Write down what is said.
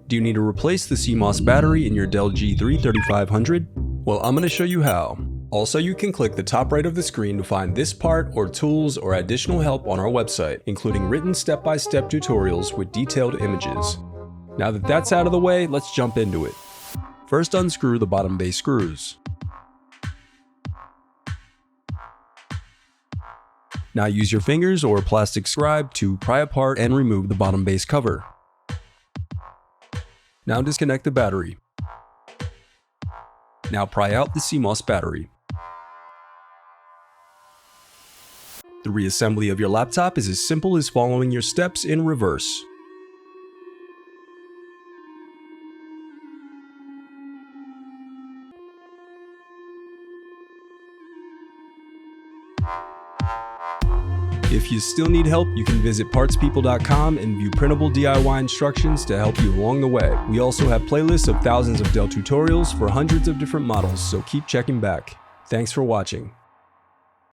Do you need to replace the CMOS battery in your Dell G3 Well, I'm going to show you how. Also, you can click the top right of the screen to find this part or tools or additional help on our website, including written step-by-step tutorials with detailed images. Now that that's out of the way, let's jump into it. First, unscrew the bottom base screws. Now use your fingers or a plastic scribe to pry apart and remove the bottom base cover. Now disconnect the battery. Now pry out the CMOS battery. The reassembly of your laptop is as simple as following your steps in reverse. If you still need help, you can visit partspeople.com and view printable DIY instructions to help you along the way. We also have playlists of thousands of Dell tutorials for hundreds of different models, so keep checking back. Thanks for watching.